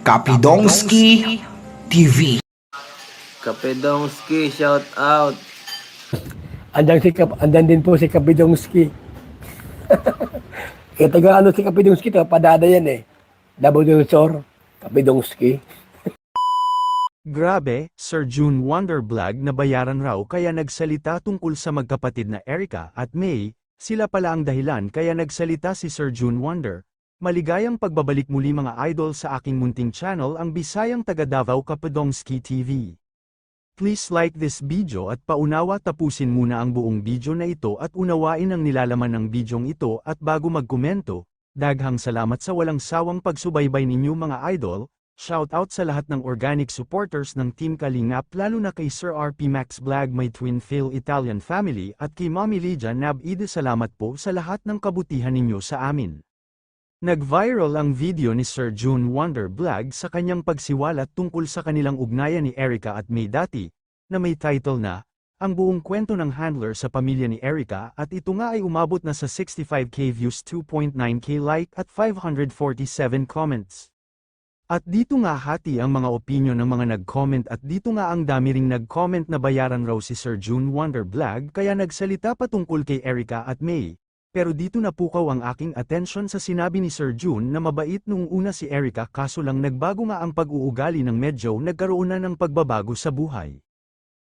Kapidongski TV. Kapedongski, shout out. Andan din po si Kapidongski. Kaya taga ano si Kapidongski, taga Padada yan eh. Double Sor, Kapidongski. Grabe, Sir June Wonder Vlog na bayaran raw kaya nagsalita tungkol sa magkapatid na Erica at May, sila pala ang dahilan kaya nagsalita si Sir June Wonder. Maligayang pagbabalik muli mga idol sa aking munting channel ang Bisayang Taga Davao Kapidongski TV. Please like this video at paunawa tapusin muna ang buong video na ito at unawain ang nilalaman ng bidyong ito at bago magkomento, daghang salamat sa walang sawang pagsubaybay ninyo mga idol. Shout out sa lahat ng organic supporters ng Team Kalingap lalo na kay Sir RP Max Vlog, my twin Phil Italian family at kay Mommy Lydia Nab Ide, salamat po sa lahat ng kabutihan ninyo sa amin. Nag-viral ang video ni Sir June Wonder Vlog sa kanyang pagsiwalat tungkol sa kanilang ugnayan ni Erica at May dati, na may title na, Ang Buong Kwento ng Handler sa Pamilya ni Erica at ito nga ay umabot na sa 65k views, 2.9k like at 547 comments. At dito nga hati ang mga opinyon ng mga nag-comment at dito nga ang dami ring nag-comment na bayaran raw si Sir June Wonder Vlog kaya nagsalita patungkol kay Erica at May. Pero dito napukaw ang aking atensyon sa sinabi ni Sir June na mabait noong una si Erica kaso lang nagbago nga ang pag-uugali ng medyo nagkaroon na ng pagbabago sa buhay.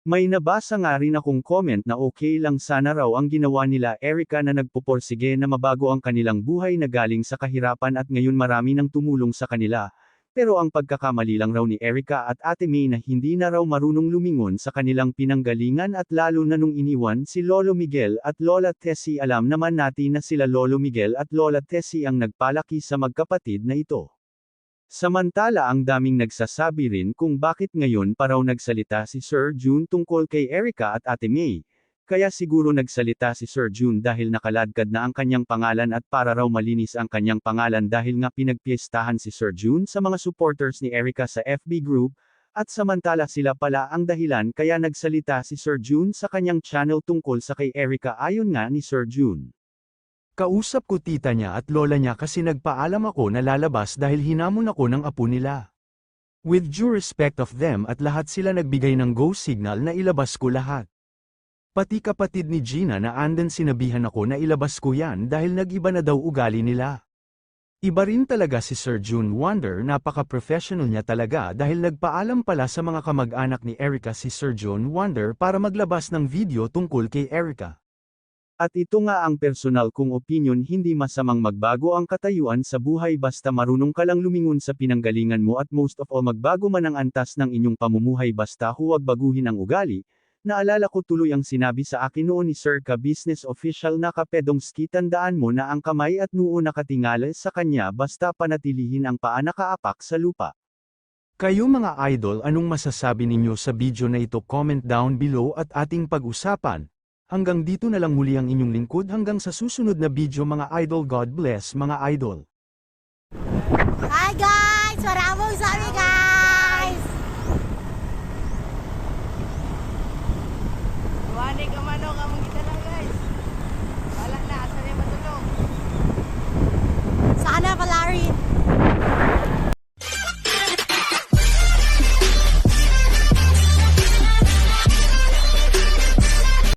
May nabasa nga rin akong comment na okay lang sana raw ang ginawa nila Erica na nagpuporsige na mabago ang kanilang buhay na galing sa kahirapan at ngayon marami nang tumulong sa kanila. Pero ang pagkakamali lang raw ni Erica at Ate May na hindi na raw marunong lumingon sa kanilang pinanggalingan at lalo na nung iniwan si Lolo Miguel at Lola Tessie. Alam naman natin na sila Lolo Miguel at Lola Tessie ang nagpalaki sa magkapatid na ito. Samantala ang daming nagsasabi rin kung bakit ngayon pa raw nagsalita si Sir June tungkol kay Erica at Ate May. Kaya siguro nagsalita si Sir June dahil nakaladkad na ang kanyang pangalan at para raw malinis ang kanyang pangalan dahil nga pinagpiestahan si Sir June sa mga supporters ni Erica sa FB group, at samantala sila pala ang dahilan kaya nagsalita si Sir June sa kanyang channel tungkol sa kay Erica ayon nga ni Sir June. Kausap ko tita niya at lola niya kasi nagpaalam ako na lalabas dahil hinamon ako ng apo nila. With due respect of them at lahat sila nagbigay ng go signal na ilabas ko lahat. Pati kapatid ni Gina na andan sinabihan ako na ilabas ko yan dahil nag-iba na daw ugali nila. Iba rin talaga si Sir June Wonder, napaka-professional niya talaga dahil nagpaalam pala sa mga kamag-anak ni Erica si Sir June Wonder para maglabas ng video tungkol kay Erica. At ito nga ang personal kong opinion, hindi masamang magbago ang katayuan sa buhay basta marunong ka lang lumingon sa pinanggalingan mo at most of all magbago man ang antas ng inyong pamumuhay basta huwag baguhin ang ugali. Naalala ko tuloy ang sinabi sa akin noon ni Sir Ka Business Official na Kapedongski, tandaan mo na ang kamay at noo nakatingala sa kanya basta panatilihin ang paa nakaapak sa lupa. Kayo mga idol, anong masasabi ninyo sa video na ito? Comment down below at ating pag-usapan. Hanggang dito na lang muli ang inyong lingkod hanggang sa susunod na video mga idol. God bless mga idol. Hi guys! Maraming sabi guys! Wani ka